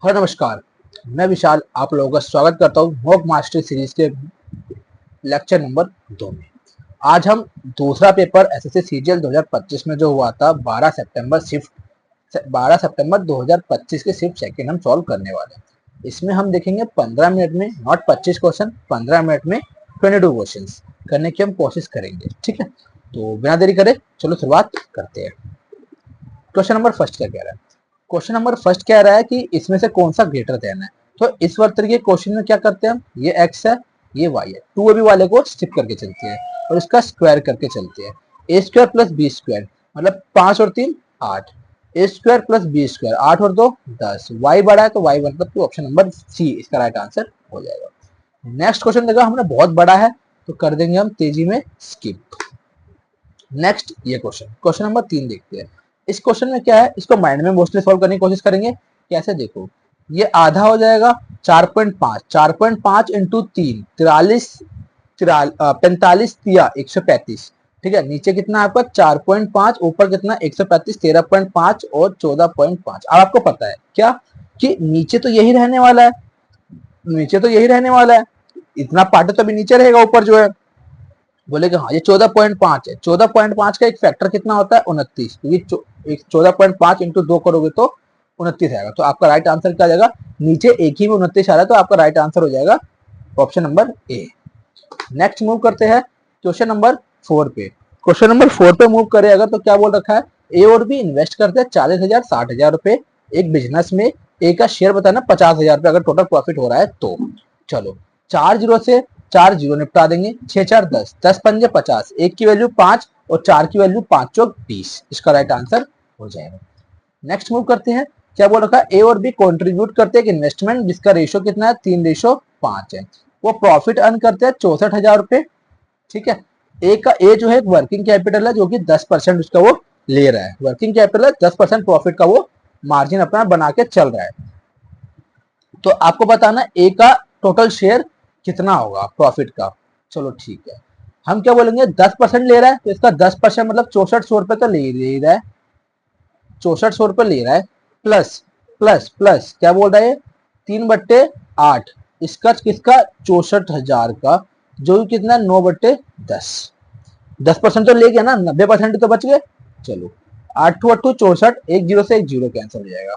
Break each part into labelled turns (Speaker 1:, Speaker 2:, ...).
Speaker 1: Hello नमस्कार। मैं विशाल आप लोगों का स्वागत करता हूँ मॉक मास्टरी सीरीज के लेक्चर नंबर 2 में। आज हम दूसरा पेपर एसएससी सीजीएल 2025 में जो हुआ था 12 सितंबर 2025 के शिफ्ट सेकंड हम सॉल्व करने वाले हैं। इसमें हम देखेंगे 15 मिनट में नॉट 25 क्वेश्चन, 15 मिनट में 22 क्वेश्चन करने की हम कोशिश करेंगे। ठीक है, तो बिना देरी करे चलो शुरुआत करते हैं। क्वेश्चन नंबर फर्स्ट क्या कह रहा है? क्वेश्चन नंबर फर्स्ट कह रहा है कि इसमें से कौन सा ग्रेटर देन है। तो इस वर्तर के क्वेश्चन में क्या करते हैं हम, ये x है ये y है, 2ab वाले को स्किप करके चलते हैं और इसका स्क्वायर करके चलते हैं। ए स्क्वायर प्लस बी स्क्वायर मतलब 5 और 3 8, ए स्क्वायर प्लस बी स्क्वायर 8 और 2 10, y बड़ा है तो y मतलब ऑप्शन नंबर सी इसका राइट आंसर हो जाएगा। नेक्स्ट क्वेश्चन देखा हमने बहुत बड़ा है तो कर देंगे हम तेजी में स्किप। नेक्स्ट ये क्वेश्चन नंबर 3 देखते हैं। इस क्वेश्चन में क्या है, इसको माइंड में मोस्टली सॉल्व करने की कोशिश करेंगे। कैसे देखो, ये आधा हो जाएगा 4.5 इंटू 3 45 तिया 135। ठीक है, नीचे कितना आपका 4.5, ऊपर कितना 135, 13.5 और 14.5। अब आपको पता है क्या कि नीचे तो यही रहने वाला है, नीचे तो यही रहने वाला है, इतना पार्ट तो अभी नीचे रहेगा, ऊपर जो है बोले कि हाँ ये 14.5 है। 14.5 का एक फैक्टर कितना होता है 29, क्योंकि 14.5 इंटू 2 करोगे तो 29 आएगा। तो आपका राइट आंसर क्या आ जाएगा, नीचे एक ही में 29 आ रहा है तो आपका राइट आंसर हो जाएगा option number A. Next move करते हैं क्वेश्चन नंबर 4 पे। क्वेश्चन नंबर 4 पे मूव करें अगर तो क्या बोल रखा है, ए और बी इन्वेस्ट करते हैं 40,000 60,000 रुपए एक बिजनेस में। ए का शेयर बताना 50,000 रुपए अगर टोटल प्रॉफिट हो रहा है तो। चलो 4 जीरो से 4 जीरो निपटा देंगे, 6 4 10, 10 पंजे 50, एक की वैल्यू 5 और 4 की वैल्यू 5 चौक 20, इसका राइट आंसर हो जाएगा। नेक्स्ट मूव करते हैं, क्या बोल रखा है, ए और बी कंट्रीब्यूट करते हैं इन्वेस्टमेंट जिसका रेशियो कितना है 3:5 है। वो प्रॉफिट अर्न करते हैं 64,000 रुपए। ठीक है, ए का ए जो है वर्किंग कैपिटल है जो कि 10% उसका वो ले रहा है, वर्किंग कैपिटल है 10% प्रॉफिट का वो मार्जिन अपना बना के चल रहा है। तो आपको बताना ए का टोटल शेयर कितना होगा प्रॉफिट का। चलो ठीक है, हम क्या बोलेंगे 10% ले रहा है तो इसका 10% मतलब 6400 रुपए तो ले रहा है, 6400 रुपए ले रहा है। प्लस प्लस प्लस क्या बोल रहा है, 3/8 इसका किसका 64,000 का, जो कितना 9/10, 10% तो ले गया ना, 90% तो बच गए। चलो 8 8 64, एक जीरो से एक जीरो कैंसिल हो जाएगा।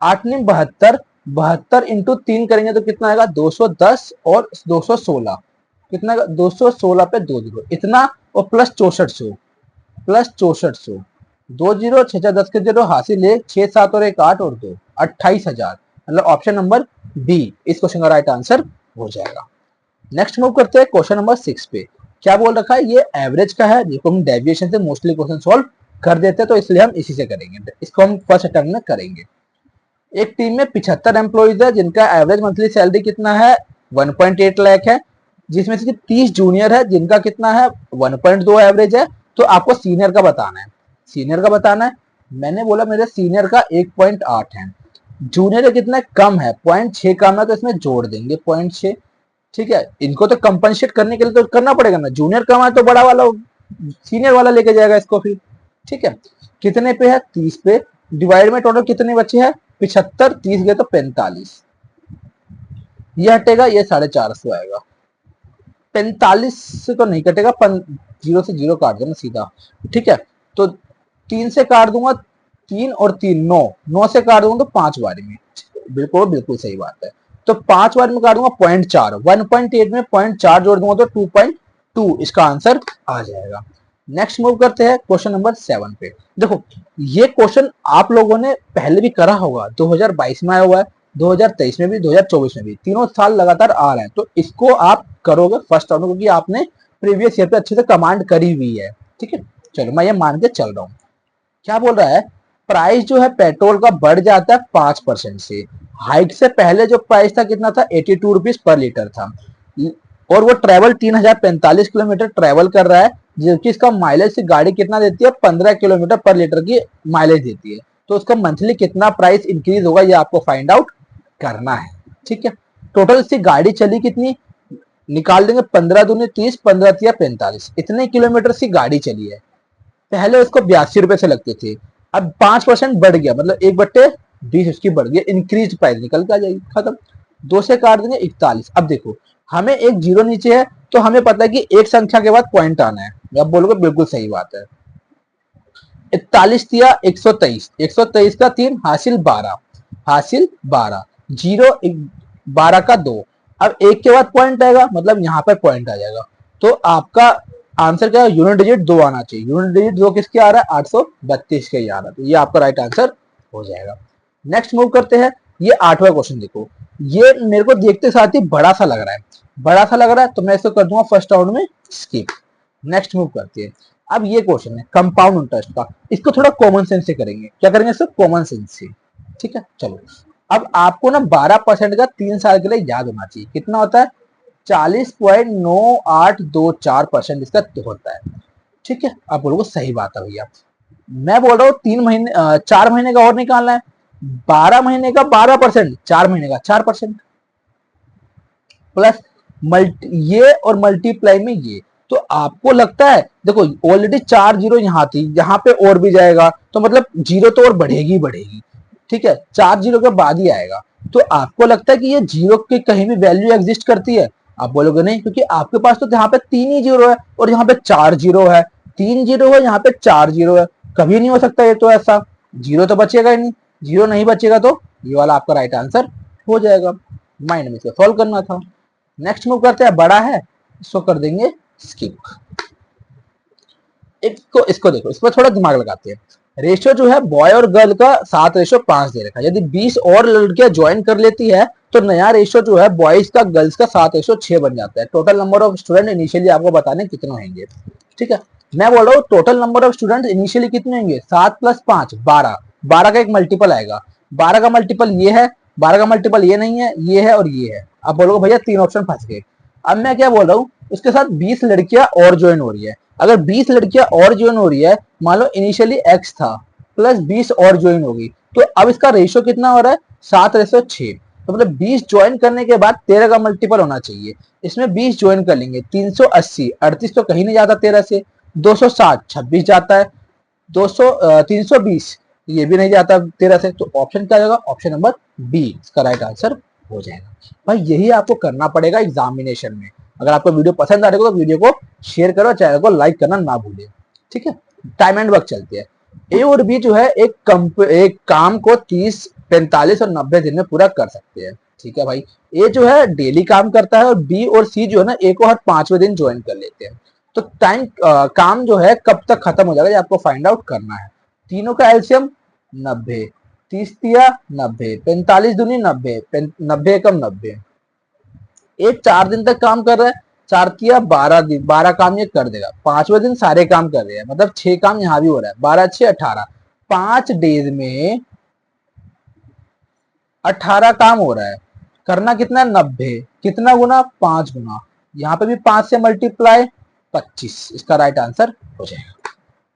Speaker 1: 8 ने 72, 72 इंटू 3 करेंगे तो कितना आएगा 210 और 216, कितना 216 पे 2 जीरो इतना और प्लस 6400, प्लस 6400 2 जीरो 6 6 10 के जीरो हासिल है 6 7 और 1 8 और 2 28,000, मतलब ऑप्शन नंबर बी इस क्वेश्चन का राइट आंसर हो जाएगा। नेक्स्ट मूव करते हैं क्वेश्चन नंबर 6 पे। क्या बोल रखा है, ये एवरेज का है जिसको हम डेविएशन से मोस्टली क्वेश्चन सॉल्व कर देते हैं तो इसलिए हम इसी से करेंगे, इसको हम फर्स्ट अटेम्प्ट में करेंगे। एक टीम में 75 एम्प्लॉइज है जिनका एवरेज मंथली सैलरी कितना है 1.8 लाख है, जिसमें से 30 जूनियर है जिनका कितना है 1.2 एवरेज है। तो आपको सीनियर का बताना है, सीनियर का बताना है। मैंने बोला मेरे सीनियर का 1.8 है, जूनियर का कितना कम है 0.6 कम है तो इसमें जोड़ देंगे 0.6। ठीक है, इनको तो कंपनसेट करने के लिए तो करना पड़ेगा ना, जूनियर कम है तो बड़ा वाला सीनियर वाला लेके जाएगा इसको फिर। ठीक है, कितने पे है 30 पे, डिवाइड में टोटल कितने बचे हैं 75, 30 गए तो 45, ये हटेगा ये 450 आएगा। 45 से तो नहीं कटेगा, जीरो से जीरो काट देना सीधा। ठीक है, तो 3 से काट दूंगा 3 और 3 9, 9 से काट दूंगा तो 5 बारी में, बिल्कुल बिल्कुल सही बात है। तो 5 बार में काटूंगा 0.4, 1.8 में 0.4 जोड़ दूंगा तो 2.2 इसका आंसर आ जाएगा। नेक्स्ट मूव करते हैं क्वेश्चन नंबर 7 पे। देखो ये क्वेश्चन आप लोगों ने पहले भी करा होगा, 2022 में आया हुआ है, 2023 में भी, 2024 में भी, तीनों साल लगातार आ रहे हैं। तो इसको आप करोगे फर्स्ट राउंड क्योंकि आपने प्रीवियस ईयर पे अच्छे से कमांड करी हुई है। ठीक है, चलो मैं ये मान के चल रहा हूँ। क्या बोल रहा है, प्राइस जो है पेट्रोल का बढ़ जाता है 5% से। हाइक से पहले जो प्राइस था कितना था 82 रुपीज पर लीटर था, और वो ट्रेवल 3045 किलोमीटर ट्रेवल कर रहा है, जबकि इसका माइलेज से गाड़ी कितना देती है 15 किलोमीटर पर लीटर की माइलेज देती है। तो उसका मंथली कितना प्राइस इंक्रीज होगा ये आपको फाइंड आउट करना है। ठीक है, टोटल इसकी गाड़ी चली कितनी निकाल देंगे, 15 दूनी 30, 15 तिया 45, इतने किलोमीटर की गाड़ी चली है। पहले उसको 82 रुपए से लगते थे, अब 5% बढ़ गया मतलब 1/2 20 उसकी बढ़ गई, इंक्रीज प्राइस निकल के आ जाएगी, खत्म। 2 से काट देंगे 41। अब देखो हमें एक जीरो नीचे है तो हमें पता है कि एक संख्या के बाद पॉइंट आना है। अब बोलोगे बिल्कुल सही बात है। 41 दिया 123, 123 का 3 हासिल 12, हासिल 12, जीरो 12 का 2। अब एक के बाद पॉइंट आएगा मतलब यहाँ पर पॉइंट आ जाएगा। तो आपका आंसर क्या है, यूनिट डिजिट 2 आना चाहिए। यूनिट डिजिट 2 किसके आ रहा है, 832 के ही आ रहा है, तो ये आपका राइट आंसर हो जाएगा। नेक्स्ट मूव करते हैं। ये 8वां क्वेश्चन देखो, ये मेरे को देखते साथ ही बड़ा सा लग रहा है, बड़ा सा लग रहा है तो मैं इसको कर दूंगा फर्स्ट राउंड में स्किप। नेक्स्ट मूव करते हैं। अब ये क्वेश्चन है कंपाउंड इंटरेस्ट का, इसको थोड़ा कॉमन सेंस से करेंगे। क्या करेंगे, इसको कॉमन सेंस से, ठीक है। चलो अब आपको ना 12% का 3 साल के लिए याद होना चाहिए, कितना होता है, 40.9824% इसका होता है, ठीक है। आप बोलोगे सही बात है भैया, मैं बोल रहा हूँ 3 महीने 4 महीने का और निकालना है, 12 महीने का 12%, 4 महीने का 4% प्लस ये और मल्टीप्लाई में ये। तो आपको लगता है देखो ऑलरेडी 4 जीरो यहाँ थी, यहाँ पे और भी जाएगा तो मतलब जीरो तो और बढ़ेगी बढ़ेगी, ठीक है, 4 जीरो के बाद ही आएगा। तो आपको लगता है कि ये जीरो की कहीं भी वैल्यू एग्जिस्ट करती है, आप बोलोगे नहीं, क्योंकि आपके पास तो यहाँ पे 3 ही जीरो है और यहाँ पे 4 जीरो है, 3 जीरो है यहाँ पे 4 जीरो है, कभी नहीं हो सकता ये तो ऐसा, जीरो तो बचेगा ही नहीं, जीरो नहीं बचेगा तो ये वाला आपका राइट आंसर हो जाएगा। माइंड में इसको सॉल्व करना था। नेक्स्ट मूव करते हैं, बड़ा है इसको कर देंगे स्किप। इसको देखो, इस पर थोड़ा दिमाग लगाते हैं। रेशियो जो है बॉय और गर्ल का 7:5 दे रखा है, यदि 20 और लड़कियां ज्वाइन कर लेती है तो नया रेशियो जो है बॉयज का गर्ल्स का 7:6 बन जाता है। Total number of student initially आपको बताने कितने होंगे, ठीक है। मैं बोल रहा हूँ total number of student initially कितने होंगे, 7 + 5 12, 12 का एक मल्टीपल आएगा, 12 का मल्टीपल ये है, 12 का मल्टीपल ये नहीं है, ये है और ये है। अब बोलोगे भैया 3 ऑप्शन फंस गए। अब मैं क्या बोल रहा हूँ, उसके साथ 20 लड़कियां और ज्वाइन हो रही है। अगर 20 लड़कियां और ज्वाइन हो रही है, मान लो इनिशियली x था प्लस 20 और ज्वाइन होगी, तो अब इसका रेशियो कितना हो रहा है, 7:6। तो मतलब 20 ज्वाइन करने के बाद 13 का मल्टीपल होना चाहिए। इसमें 20 ज्वाइन कर लेंगे, 380, 38 तो कहीं नहीं जाता 13 से, 260 26 जाता है, 320 ये भी नहीं जाता 13 से, तो ऑप्शन क्या जाएगा, ऑप्शन नंबर बी इसका राइट आंसर हो जाएगा। भाई यही आपको करना पड़ेगा एग्जामिनेशन में। अगर आपको वीडियो पसंद आ रही हो तो वीडियो को शेयर करो, चैनल को लाइक करना ना भूलें, ठीक है। टाइम एंड वर्क चलते हैं। ए और बी जो है एक काम को 30, 45 और 90 दिन में पूरा कर सकते हैं, ठीक है भाई। ए जो है डेली काम करता है और बी और सी जो है ना ए को हर 5वें दिन ज्वाइन कर लेते हैं। तो काम जो है कब तक खत्म हो जाएगा ये आपको फाइंड आउट करना है। तीनों का एलसीएम 90, 30 दिया 90, 45 दूनी 90, 90 एकम 90। एक 4 दिन तक काम कर रहा है, 4 किया 12 दिन, 12 काम ये कर देगा, 5वें दिन सारे काम कर रहे हैं, मतलब 6 काम यहाँ भी हो रहा है, 12 6 18, 5 डेज में 18 काम हो रहा है। करना कितना है, 90, कितना गुना, 5 गुना, यहाँ पे भी 5 से मल्टीप्लाई 25, इसका राइट आंसर हो जाएगा।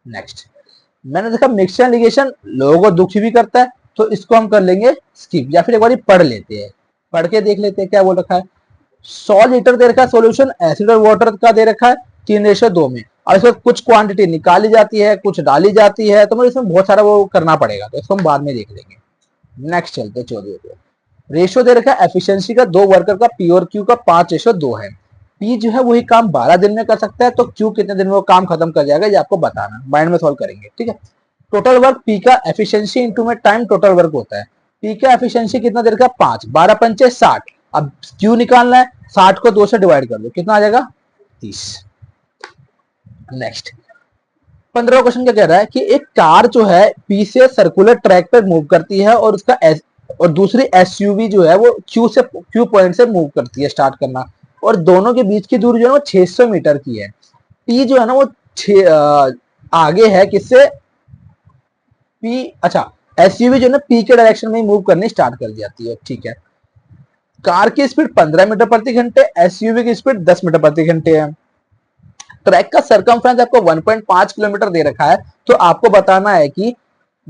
Speaker 1: नेक्स्ट मैंने देखा मिक्सचर लिगेशन लोगों को दुखी भी करता है, तो इसको हम कर लेंगे स्किप, या फिर एक बार पढ़ लेते हैं, पढ़ के देख लेते हैं क्या बोल रखा है। 100 लीटर दे रखा है सोल्यूशन एसिड और वाटर का दे रखा है 3:2 में, और इसमें कुछ क्वांटिटी निकाली जाती है कुछ डाली जाती है, तो मुझे इसमें बहुत सारा वो करना पड़ेगा, तो इसको हम बाद में देख लेंगे। नेक्स्ट चलते 14 पे। रेशियो दे रखा है एफिशिएंसी का, 2 वर्कर का पी और क्यू का 5:2 है। पी जो है वही काम 12 दिन में कर सकता है, तो क्यू कितने दिन में वो काम खत्म कर जाएगा ये आपको बताना, माइंड में सॉल्व करेंगे, ठीक है। टोटल वर्क पी का एफिशिएंसी इंटू में टाइम टोटल वर्क होता है। पी का एफिशिएंसी कितना दे रखा है, 5, 12 पंचे 60। अब क्यू निकालना है, 60 को 2 से डिवाइड कर दो, कितना आ जाएगा 30। नेक्स्ट 15वां क्वेश्चन क्या कह रहा है कि एक कार जो है पी से सर्कुलर ट्रैक पर मूव करती है और उसका और दूसरी एसयूवी जो है वो क्यू पॉइंट से मूव करती है, स्टार्ट करना, और दोनों के बीच की दूरी जो है वो 600 मीटर की है। पी जो है ना वो आगे है किससे, पी, अच्छा एसयूवी जो है ना पी के डायरेक्शन में मूव करनी स्टार्ट कर जाती है, ठीक है। कार की स्पीड 15 मीटर प्रति घंटे, एसयूवी की स्पीड 10 मीटर प्रति घंटे है। ट्रैक का सरकमफ्रेंस आपको 1.5 किलोमीटर दे रखा है, तो आपको बताना है कि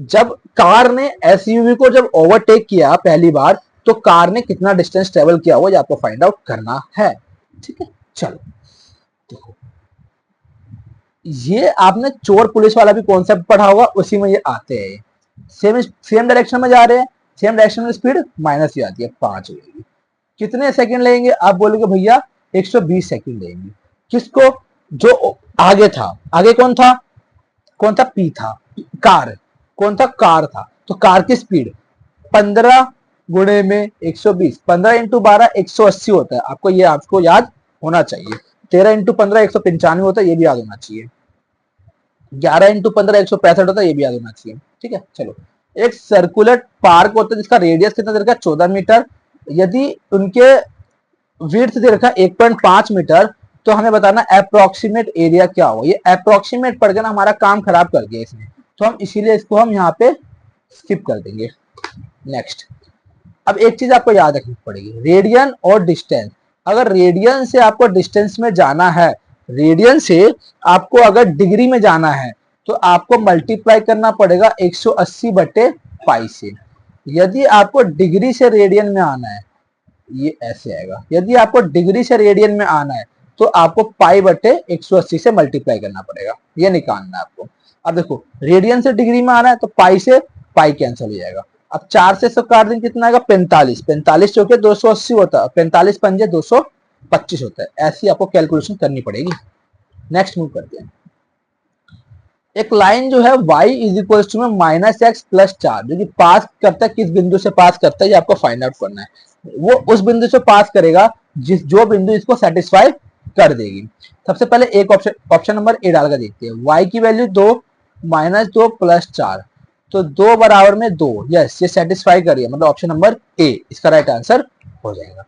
Speaker 1: जब कार ने एसयूवी को जब ओवरटेक किया पहली बार, तो कार ने कितना डिस्टेंस ट्रेवल किया वो आपको फाइंड आउट करना है, ठीक है। चलो देखो, ये आपने चोर पुलिस वाला भी कॉन्सेप्ट पढ़ा होगा, उसी में ये आते हैं। सेम डायरेक्शन में जा रहे हैं, सेम डायरेक्शन में स्पीड माइनस ही आती है, 5 हो जाएगी। कितने सेकंड लेंगे? आप बोलोगे भैया 120 सेकंड लेंगे। किसको? जो आगे था। आगे कौन था? कौन था? पी था, कार। कौन था? कार था। तो कार की स्पीड 15 गुणे में 120, 15 इंटू 12 180 होता है। आपको याद होना चाहिए। 13 इंटू 15 195 होता है, ये भी याद होना चाहिए। 11 इंटू 15 165 होता है, ये भी याद होना चाहिए। ठीक है, चलो। एक सर्कुलर पार्क होता है जिसका रेडियस कितना दे रखा है? 14 मीटर। यदि उनके विड्थ दे रखा है 1.5 मीटर, तो हमें बताना अप्रोक्सीमेट एरिया क्या हो। ये अप्रोक्सीमेट पढ़ के ना हमारा काम खराब कर दिया इसने, तो हम इसीलिए इसको हम यहाँ पे स्किप कर देंगे। नेक्स्ट, अब एक चीज आपको याद रखनी पड़ेगी, रेडियन और डिस्टेंस। अगर रेडियन से आपको डिस्टेंस में जाना है, रेडियन से आपको अगर डिग्री में जाना है, तो आपको मल्टीप्लाई करना पड़ेगा 180 बटे पाई से। यदि आपको डिग्री से रेडियन में आना है, ये ऐसे आएगा। यदि आपको डिग्री से रेडियन में आना है, तो आपको पाई बटे 180 से मल्टीप्लाई करना पड़ेगा, ये निकालना है आपको। अब देखो, रेडियन से डिग्री में आना है तो पाई से पाई कैंसिल हो जाएगा। अब 4 से 100 काट देंगे, कितना आएगा? 45। 45 चौके 280 होता है, 45 पंजे 225 होता है। ऐसी आपको कैलकुलेशन करनी पड़ेगी। नेक्स्ट मूव करते हैं। एक लाइन जो है y इज इक्वल टू में माइनस एक्स प्लस 4, जो कि पास करता है, किस बिंदु से पास करता है ये आपको फाइंड आउट करना है। वो उस बिंदु से पास करेगा जो बिंदु इसको सेटिस्फाई कर देगी। सबसे पहले एक ऑप्शन नंबर ए डाल कर देखते हैं। y की वैल्यू 2, माइनस 2 प्लस 4, तो 2 बराबर में 2। यस, ये सेटिस्फाई करिए, मतलब ऑप्शन नंबर ए इसका राइट आंसर हो जाएगा।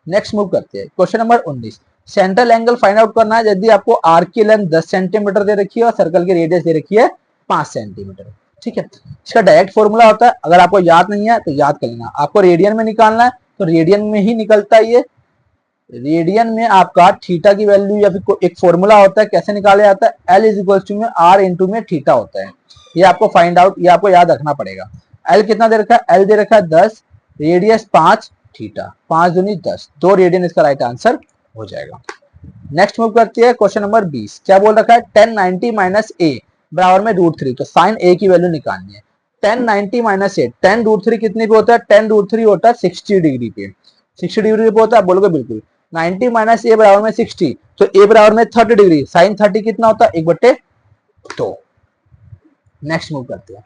Speaker 1: नेक्स्ट मूव करते हैं। Question number 19, central angle find out करना है। यदि आपको आर्क की लेंथ 10 सेंटीमीटर दे रखी है और सर्कल की रेडियस दे रखी है 5 सेंटीमीटर। ठीक है, इसका डायरेक्ट फॉर्मूला होता है, अगर आपको याद नहीं है तो याद कर लेना। आपको रेडियन में निकालना है तो रेडियन में ही निकलता है ये। रेडियन में आपका थीटा की वैल्यू या फिर एक फॉर्मूला होता है, कैसे निकाला जाता है? एल इज इक्वल टू में आर इंटू में थीटा होता है। ये आपको फाइंड आउट, ये आपको याद रखना पड़ेगा। एल कितना दे रखा है? एल दे रखा है 10, रेडियस 5, थीटा 5 दूनी 10, 2 रेडियन इसका राइट आंसर हो जाएगा। नेक्स्ट मूव करते हैं। क्वेश्चन नंबर 20, क्या बोल रखा है? 1090 माइनस ए बराबर में √3, तो साइन ए की वैल्यू निकालनी है। 1090 माइनस ए, 10 √3 कितने पे होता है? 10 √3 होता है 60 डिग्री पे। 60 डिग्री पे होता है, बोलोगे बिल्कुल। 90 माइनस ए बराबर में 60, तो ए बराबर में 30 डिग्री, साइन 30 कितना होता है? 1/2। नेक्स्ट मूव करते हैं।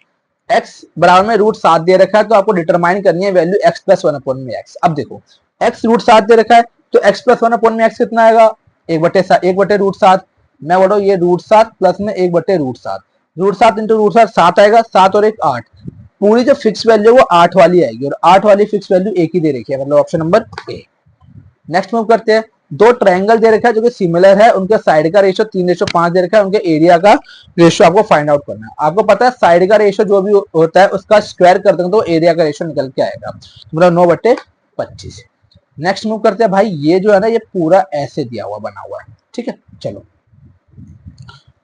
Speaker 1: x बराबर में √7 दे रखा है, तो आपको डिटरमाइन करनी है वैल्यू x प्लस 1 में x। अब देखो, x √7 दे रखा है, तो x प्लस 1 में x कितना आएगा? 1/√7। मैं बोलो ये √7 प्लस में 1/√7, √7 इंटू √7 7 आएगा, 7 और 1 8। पूरी जो फिक्स वैल्यू वो 8 वाली आएगी, और 8 वाली फिक्स वैल्यू एक ही दे रखी है, मतलब option number A. Next move करते हैं। दो ट्रायंगल दे रखा है जो कि सिमिलर है, उनके साइड का रेशियो 3:5 दे रखा है, उनके एरिया का रेशियो आपको फाइंड आउट करना है। आपको पता है साइड का रेशियो जो भी होता है उसका स्क्वायर कर देंगे तो एरिया का रेशियो निकल के आएगा, मतलब 9/25। नेक्स्ट मूव करते हैं भाई। ये जो है ना, ये पूरा ऐसे दिया हुआ बना हुआ है। ठीक है, चलो।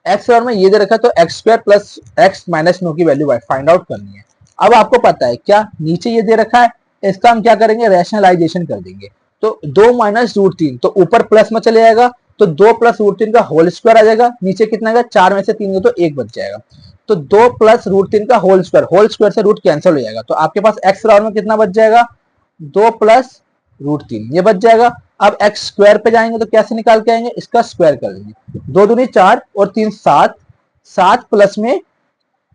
Speaker 1: एक्स और में ये दे रखा है, तो x² प्लस x माइनस 9 की वैल्यू फाइंड आउट करनी है। अब आपको पता है क्या, नीचे ये दे रखा है, इसका हम क्या करेंगे? रैशनलाइजेशन कर देंगे। तो 2 माइनस √3, तो ऊपर प्लस में चले जाएगा, तो 2 प्लस √3 का होल स्क्वायर आ जाएगा। नीचे कितना आएगा? 4 में से 3 तो 1 बच जाएगा, तो 2 प्लस √3 का होल स्क्वायर से रूट कैंसिल हो जाएगा, तो आपके पास x बराबर में कितना बच जाएगा? 2 प्लस √3, ये बच जाएगा। अब x स्क्वायर पे जाएंगे तो कैसे निकाल के आएंगे? इसका स्क्वायर कर लेंगे। 2 दूनी 4 और 3 7, 7 प्लस में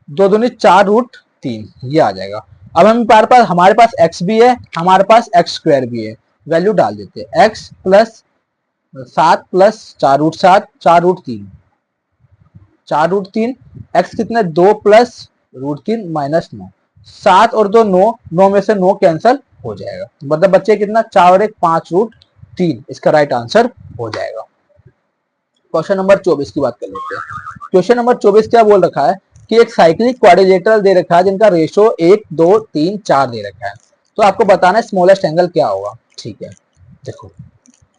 Speaker 1: 2 दूनी 4 √3, ये आ जाएगा। अब हमारे पास x भी है, हमारे पास x स्क्वायर भी है, वैल्यू डाल देते हैं। x प्लस 7 प्लस 4 √7, 4 √3, x कितने? 2 प्लस √3 माइनस 9, 7 और 2 9, 9 में से 9 कैंसिल हो जाएगा, मतलब बच्चे कितना? 4 और 1 5 √3, इसका राइट आंसर हो जाएगा। क्वेश्चन नंबर 24 की बात कर लेते हैं। क्वेश्चन नंबर 24 क्या बोल रखा है कि एक साइक्लिक क्वाड्रिलेटरल दे रखा है जिनका रेशो 1 2 3 4 दे रखा है, तो आपको बताना है स्मॉलेस्ट एंगल क्या होगा। ठीक है, देखो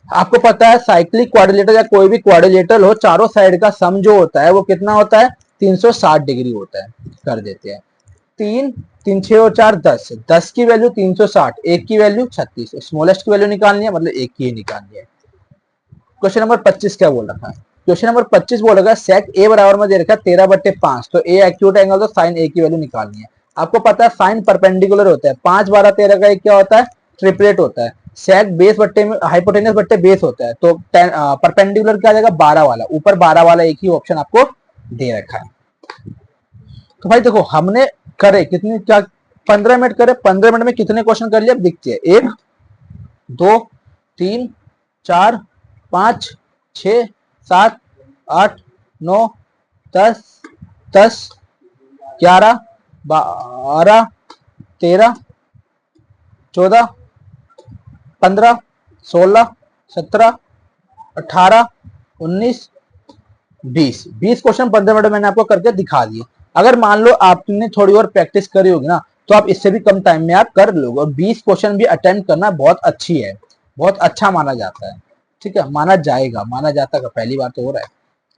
Speaker 1: आपको पता है साइक्लिक क्वाड्रिलेटरल या कोई भी क्वाड्रिलेटरल हो, चारों साइड का सम जो होता है वो कितना होता है? 360 डिग्री होता है। कर देते हैं। 3 3 6 और 4 10, 10 की वैल्यू 360, एक की वैल्यू 36, स्मॉलेस्ट की वैल्यू निकालनी है, मतलब एक की ही निकालनी है। क्वेश्चन नंबर 25 क्या बोल रखा है? क्वेश्चन नंबर 25 बोल रखा है सेक ए बराबर में दे रखा है 13/5, तो ए एक्यूट एंगल, तो साइन ए की वैल्यू निकालनी है। आपको पता है साइन परपेंडिकुलर होता है, 5 12 13 का एक क्या होता है, ट्रिपलेट होता है। सेक बेस बट्टे में हाइपोटेनस बट्टे बेस होता है, तो परपेंडिकुलर क्या आ जाएगा, 12 वाला, ऊपर 12 वाला एक ही ऑप्शन आपको दे रखा है। तो भाई देखो हमने करे कितनी, क्या 15 मिनट करे, 15 मिनट में कितने क्वेश्चन कर लिए अब दिखते हैं, 1 2 3 4 5 6 7 8 9 10 10 11 12 13 14 15 16 17 18 19 20 क्वेश्चन 15 मिनट मैंने आपको करके दिखा दिए। अगर मान लो आपने थोड़ी और प्रैक्टिस करी होगी ना, तो आप इससे भी कम टाइम में आप कर लोगे। और 20 क्वेश्चन भी अटेम्प्ट करना बहुत अच्छी है, बहुत अच्छा माना जाता है, ठीक है, माना जाएगा, माना जाता है, पहली बार तो हो रहा है।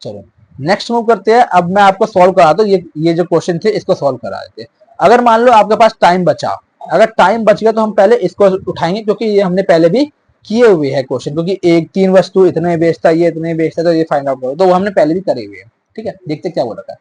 Speaker 1: चलो नेक्स्ट मूव करते हैं। अब मैं आपको सॉल्व करा दूं, ये जो क्वेश्चन थे इसको सॉल्व करा देते हैं। अगर मान लो आपके पास टाइम बचा, अगर टाइम बच गया तो हम पहले इसको उठाएंगे, क्योंकि ये हमने पहले भी किए हुए हैं क्वेश्चन, क्योंकि एक 3 वस्तु इतने बेचता है, ये इतने बेचता है, तो ये फाइंड आउट करो, तो वो हमने पहले भी करे हुए हैं। ठीक है, देखते क्या बोल रखा है।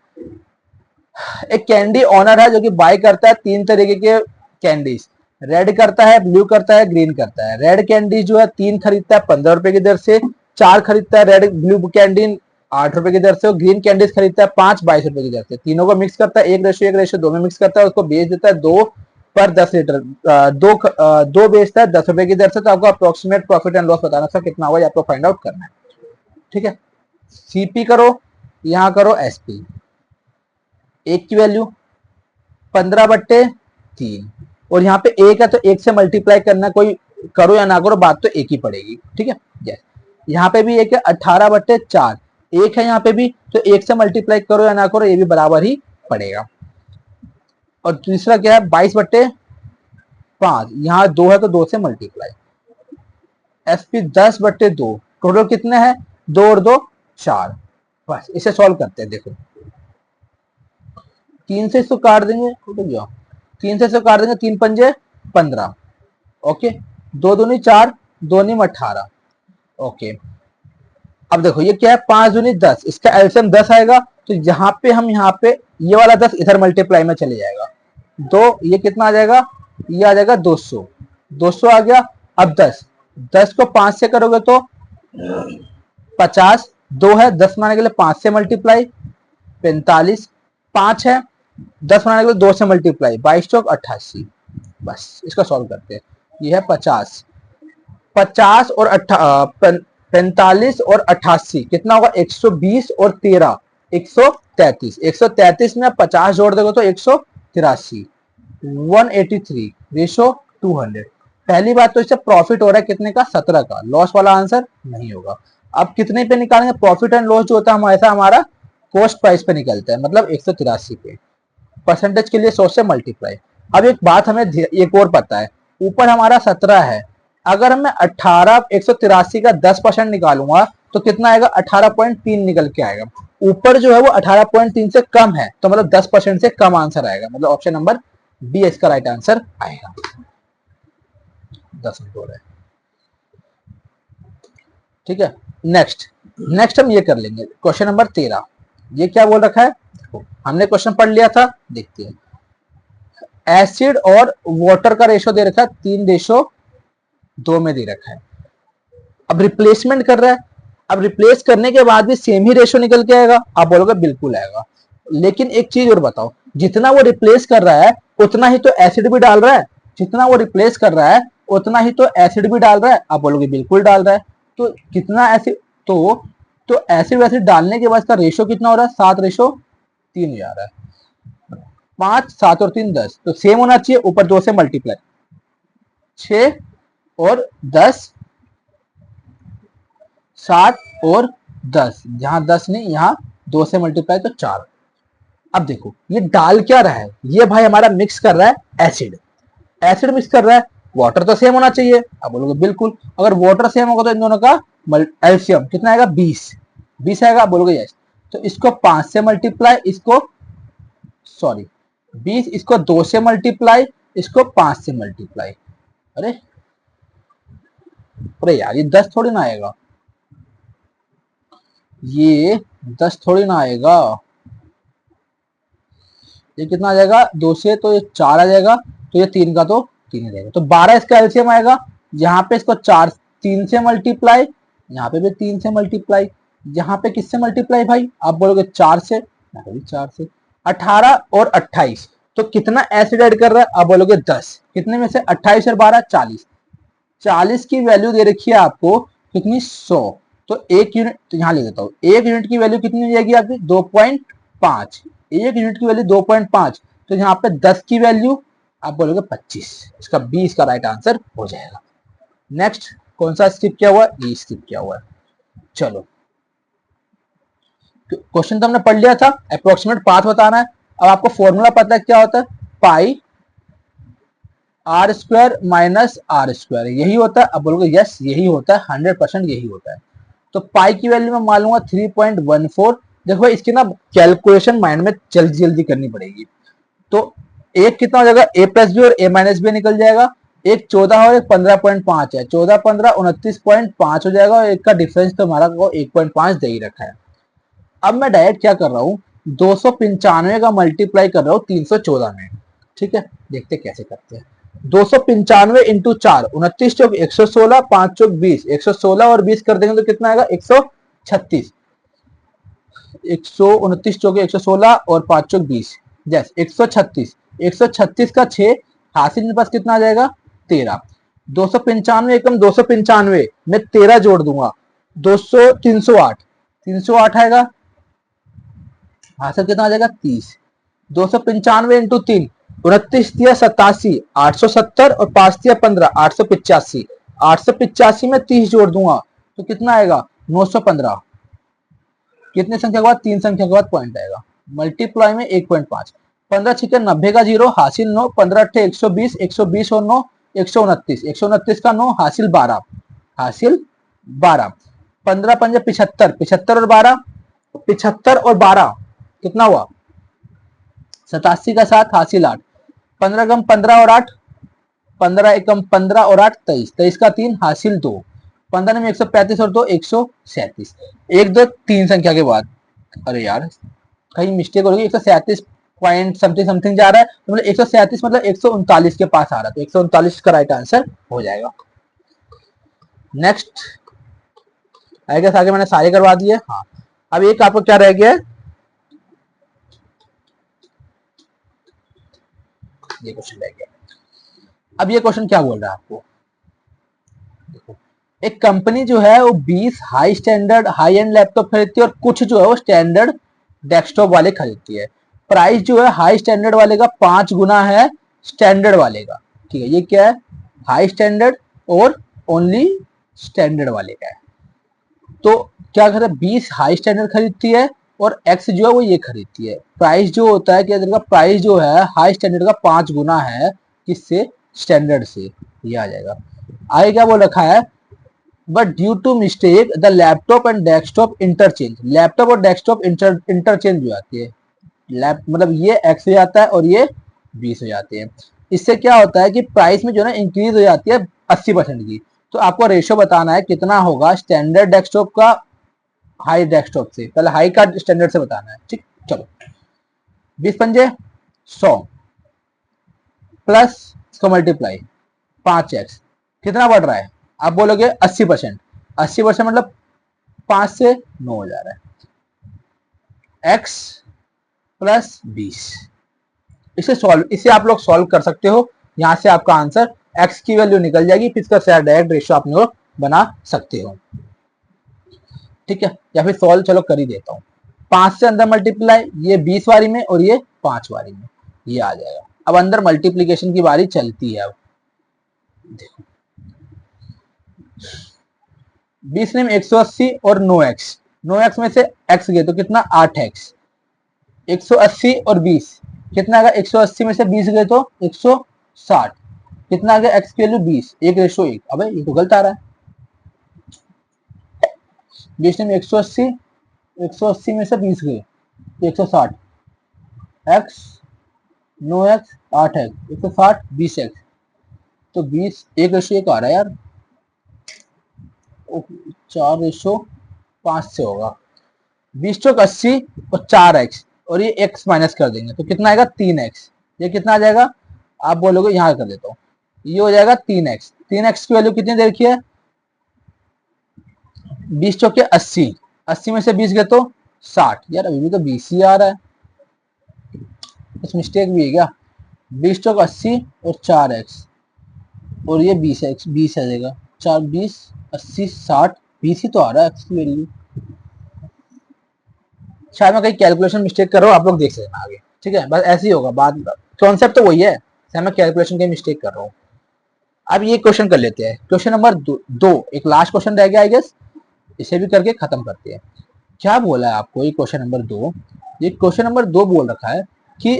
Speaker 1: एक कैंडी ऑनर है जो कि बाय करता है 3 तरीके के कैंडीज, रेड करता है, ब्लू करता है, ग्रीन करता है। रेड कैंडी जो है 3 खरीदता है 15 रुपए की दर से, 4 खरीदता है रेड ब्लू कैंडी 8 रुपए की दर से, और ग्रीन कैंडीज खरीदता है 5 22 रुपए की दर से। तीनों को मिक्स करता है, 1:1:2 में मिक्स करता है, उसको बेच देता है 2 पर 10 लीटर, दो बेचता है 10 रुपए की दर से। तो आपको अप्रोक्सीमेट प्रॉफिट एंड लॉस बताना था कितना होगा, आपको फाइंड आउट करना है। ठीक है, सीपी करो, यहां करो एसपी, एक की वैल्यू 15/3, और यहाँ पे एक है तो एक से मल्टीप्लाई करना, कोई करो या ना करो बात तो एक ही पड़ेगी। ठीक है, यस। यहाँ पे भी एक है 18/4, एक है यहाँ पे भी, तो एक से मल्टीप्लाई करो या ना करो ये भी बराबर ही पड़ेगा। और तीसरा क्या है 22/5, यहाँ 2 है तो 2 से मल्टीप्लाई। एसपी 10/2, टोटल कितने हैं, 2 और 2 4। बस इसे सॉल्व करते हैं। देखो 3 से इसको काट देंगे, टोटल गया 3 से इसको काट देंगे, 3 पंजे 15, ओके, 2 दूनी 4, 2 नीम 18, ओके। अब देखो ये क्या है, 5 दूनी 10, इसका एलसीएम 10 आएगा, तो यहाँ पे हम यहाँ पे ये वाला 10 इधर मल्टीप्लाई में चले जाएगा, तो ये कितना आ जाएगा, ये आ जाएगा 200, 200 आ गया। अब 10, 10 को 5 से करोगे तो 50, 2 है 10 बनाने के लिए 5 से मल्टीप्लाई 45, 5 है 10 बनाने के लिए 2 से मल्टीप्लाई 22 चौक 88। बस इसका सॉल्व करते हैं। ये है 50, 50 और 45 और 88 कितना होगा, 120 और 13 133, 133 में 50 जोड़ दोगे तो 183, 183 रेशो 200। पहली बात तो इससे प्रॉफिट हो रहा है कितने का, 17 का, लॉस वाला आंसर नहीं होगा। अब कितने पे निकालेंगे, प्रॉफिट एंड लॉस जो होता है ऐसा हमारा कॉस्ट प्राइस पे निकलता है, मतलब 183 पे, परसेंटेज के लिए 100 से मल्टीप्लाई। अब एक बात हमें एक और पता है, ऊपर हमारा 17 है, अगर मैं 183 का 10% निकालूंगा तो कितना आएगा, 18.3 निकल के आएगा। ऊपर जो है वो 18.3 से कम है, तो मतलब 10% से कम आंसर आएगा, मतलब ऑप्शन नंबर बी इसका राइट आंसर आएगा। 10 मिनट हो रहा है, ठीक है। नेक्स्ट हम ये कर लेंगे क्वेश्चन नंबर 13। ये क्या बोल रखा है, हमने क्वेश्चन पढ़ लिया था, देखते हैं। एसिड और वाटर का रेशो दे रखा है 3:2 में दे रखा है। अब रिप्लेसमेंट कर रहा है, अब रिप्लेस करने के बाद भी सेम ही रेशो निकल के आएगा, आप बोलोगे बिल्कुल आएगा। लेकिन एक चीज और बताओ, जितना वो रिप्लेस कर रहा है उतना ही तो एसिड भी डाल रहा है, जितना वो रिप्लेस कर रहा है उतना ही तो एसिड भी डाल रहा है, आप बोलोगे बिल्कुल डाल रहा है। तो कितना एसिड, तो एसिड वैसिड डालने के बाद इसका रेशो कितना हो रहा है, 7:3 हो जा रहा है। 5 7 और 3 10, तो सेम होना चाहिए, ऊपर 2 से मल्टीप्लाई 6 और 10, 7 और 10, जहां 10 नहीं, यहां 2 से मल्टीप्लाई तो 4। अब देखो ये डाल क्या रहा है, ये भाई हमारा मिक्स कर रहा है एसिड, एसिड मिक्स कर रहा है, वाटर तो सेम होना चाहिए, आप बोलोगे बिल्कुल। अगर वाटर सेम होगा तो इन दोनों का एलसीएम कितना आएगा, 20 आएगा, आप बोलोगे यस। तो इसको 5 से मल्टीप्लाई, इसको सॉरी 20, इसको 2 से मल्टीप्लाई, इसको 5 से मल्टीप्लाई। अरे अरे यार ये 10 थोड़ी ना आएगा, ये 10 थोड़ी ना आएगा, ये कितना आ जाएगा, 2 से तो ये 4 आ जाएगा, तो ये 3 का तो 3 आ जाएगा, तो 12 इसका एलसीएम आएगा। यहाँ पे इसको 3 से मल्टीप्लाई, यहाँ पे भी 3 से मल्टीप्लाई, यहाँ पे किससे मल्टीप्लाई भाई, आप बोलोगे 4 से, यहाँ पे भी 4 से। 18 और 28, तो कितना एसिड ऐड कर रहा है, आप बोलोगे 10, कितने में से 28 और 12 40, 40 की वैल्यू दे रखी है आपको कितनी, 100, तो 1 यूनिट, तो यहाँ लिख देता हूँ, 1 यूनिट की वैल्यू कितनी हो जाएगी आपकी 2.5, 1 यूनिट की वैल्यू 2.5, तो यहाँ पे 10 की वैल्यू आप बोलोगे 25, इसका 20 का राइट आंसर हो जाएगा। नेक्स्ट कौन सा स्किप किया हुआ है, ये स्किप किया हुआ है। चलो क्वेश्चन तो हमने पढ़ लिया था, अप्रोक्सीमेट पाथ बताना है। अब आपको फॉर्मूला पता है क्या होता है, pi R square minus R square, यही होता है। अब बोलोगे यस यही होता है, 100% यही होता है। तो पाई की वैल्यू मैं मान लूंगा 3.14। देखो इसकी ना कैलकुलेशन माइंड में जल्दी जल्दी करनी पड़ेगी। तो एक कितना हो जाएगा, ए प्लस बी और ए माइनस बी निकल जाएगा, एक 14 और एक 15.5 है, 14 15 29.5 हो जाएगा, और एक का डिफरेंस तो हमारा 1.5 दे ही रखा है। अब मैं डायरेक्ट क्या कर रहा हूँ, 295 का मल्टीप्लाई कर रहा हूँ 314 में, ठीक है, देखते कैसे करते हैं। 295 इंटू 4, 29 चौक 116, 5 चौक 20, 116 और 20 कर देंगे तो कितना आएगा 136, 129 चौके 116 और 5 चौक 20, यस 136, 136 का 6 हासिल मेरे पास कितना आ जाएगा 13, 295 एकम 295 में 13 जोड़ दूंगा, 200 308, 308 आएगा, हासिल कितना आ जाएगा 30, 295 इंटू 3, 29 दिया 87, 870 और 5 दिया 15, 885, 885 में 30 जोड़ दूंगा तो कितना आएगा 915, कितने संख्या के बाद 3 संख्या के बाद पॉइंट आएगा, मल्टीप्लाई में 1.5, 15 छिके 90 का 0 हासिल 9, 15 अट्ठे 120, 120 और 9 129, 129 का 9 हासिल 12, हासिल 12, 15 पंजे 75, 75 और 12, 75 और 12 कितना हुआ 87 का 7 हासिल 8, 15 कम 15 और 8, 15 एकम 15 और 8 23, 23 का 3 हासिल 2, 15 में 135 और 2 137, 1 2 3 संख्या के बाद, अरे यार कहीं मिस्टेक हो रही है, 137 पॉइंट समथिंग समथिंग जा रहा है, तो मतलब 137 मतलब 139 के पास आ रहा है, तो 139 का राइट आंसर हो जाएगा। नेक्स्ट आगे मैंने सारे करवा दिए। हाँ अब एक आपको क्या रह गया है, ये क्वेश्चन रह गया। अब ये क्वेश्चन क्या बोल रहा है आपको, देखो एक कंपनी जो है वो 20 high standard high and laptop खरीदती है और कुछ जो है वो स्टैंडर्ड डेस्कटॉप वाले खरीदती है। प्राइस जो है हाई स्टैंडर्ड वाले का 5 गुना है स्टैंडर्ड वाले का, ठीक है, ये क्या है हाई स्टैंडर्ड और ओनली स्टैंडर्ड वाले का है। तो क्या करे 20 हाई स्टैंडर्ड खरीदती है और एक्स जो है वो ये खरीदती है। प्राइस जो होता है क्या, प्राइस जो है हाई स्टैंडर्ड का 5 गुना है किससे, स्टैंडर्ड से, ये आ जाएगा। आगे क्या बोल रखा है, but due to mistake the laptop and desktop interchange, laptop और डेस्कटॉप इंटरचेंज हो जाती है, लैप मतलब ये एक्स हो जाता है और ये 20 हो जाते हैं। इससे क्या होता है कि प्राइस में जो है ना इंक्रीज हो जाती है 80% की। तो आपको रेशो बताना है कितना होगा स्टैंडर्ड डेस्कटॉप का हाई डेस्कटॉप से, पहले हाई का स्टैंडर्ड से बताना है, ठीक। चलो 20 पंजे 100 प्लस इसको मल्टीप्लाई 5x कितना बढ़ रहा है, आप बोलोगे 80%, 80% मतलब 5 से 9 हो जा रहा है, x प्लस 20, इसे आप लोग सॉल्व कर सकते हो। यहां से आपका आंसर x की वैल्यू निकल जाएगी, फिर इसका डायरेक्ट रेशियो आप लोग बना सकते हो, ठीक है, या फिर सॉल्व चलो कर ही देता हूँ। 5 से अंदर मल्टीप्लाई, ये 20 वाली में और ये 5 वाली में, ये आ जाएगा। अब अंदर मल्टीप्लीकेशन की बारी चलती है। अब देखो 20 में 180 और 9x, 9x में से x गए तो कितना 8x, 180 और 20 कितना आ गया, 180 में से 20 गए तो 160, कितना आ गया x की वैल्यू 20, 1:1। अबे ये तो गलत आ रहा है, 20 में 180, 180 में से 20 गए तो 160, x 9x 8x 160 20x, तो 20 1:1 आ रहा है यार, 4:5 से होगा, 20 चौक 80 और 4x, और ये x माइनस कर देंगे तो कितना आएगा 3x। ये कितना आ जाएगा, आप बोलोगे यहाँ कर देता हूँ, ये हो जाएगा 3x। 3x की वैल्यू कितनी दे रखी है, 20 चौके 80, 80 में से 20 गए तो 60। यार अभी भी तो 20 ही आ रहा है, कुछ मिस्टेक भी है क्या। 20 चौक 80 और 4x और ये 20x, 20 आ जाएगा, 4 20 80 60, 20 ही तो आ रहा है x की वैल्यू। शायद मैं कहीं कैलकुलेशन मिस्टेक कर रहा हूँ, आप लोग देख सकते हैं आगे, ठीक है। बस ऐसे ही होगा, बाद कॉन्सेप्ट तो वही है, शायद मैं कैलकुलेशन की मिस्टेक कर रहा हूँ। अब ये क्वेश्चन कर लेते हैं, क्वेश्चन नंबर 2, एक लास्ट क्वेश्चन रह गया आई गेस, इसे भी करके खत्म करते हैं। क्या बोला है आपको ये क्वेश्चन नंबर 2, ये क्वेश्चन नंबर 2 बोल रखा है कि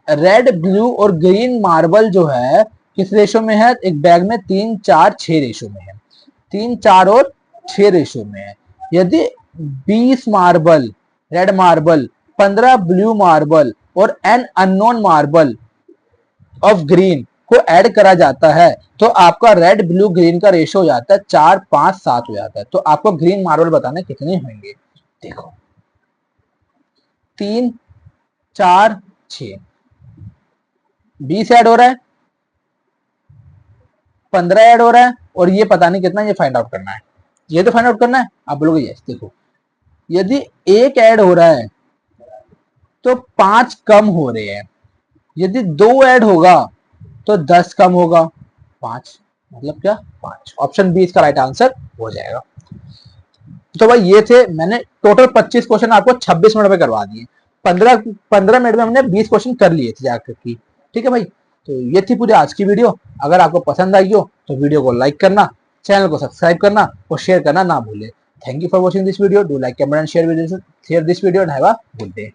Speaker 1: रेड ब्लू और ग्रीन मार्बल जो है किस रेशो में है, एक बैग में 3 4 6 रेशो में है, 3 4 और 6 रेशो में है। यदि 20 marble red marble, 15 blue marble और an unknown marble of green को ऐड करा जाता है तो आपका रेड ब्लू ग्रीन का रेशो हो जाता है 4 5 7 हो जाता है। तो आपको ग्रीन मार्बल बताने कितने होंगे, देखो 3 4 6, 20 ऐड हो रहा है, 15 ऐड हो रहा है और ये पता नहीं कितना, ये फाइंड आउट करना है, ये तो फाइंड आउट करना है। आप बोलोगे यस, देखो यदि एक ऐड हो रहा है तो 5 कम हो रहे हैं, यदि 2 ऐड होगा तो 10 कम होगा, 5 मतलब क्या 5। ऑप्शन बी इसका राइट आंसर हो जाएगा। तो भाई ये थे, मैंने टोटल 25 क्वेश्चन आपको 26 मिनट में करवा दिए, 15 मिनट में हमने 20 क्वेश्चन कर लिए थे जाकर की, ठीक है भाई। तो ये थी पूरी आज की वीडियो। अगर आपको पसंद आई हो तो वीडियो को लाइक करना, चैनल को सब्सक्राइब करना और शेयर करना ना भूले। Thank you for watching this video, do like comment and share this video and have a good day.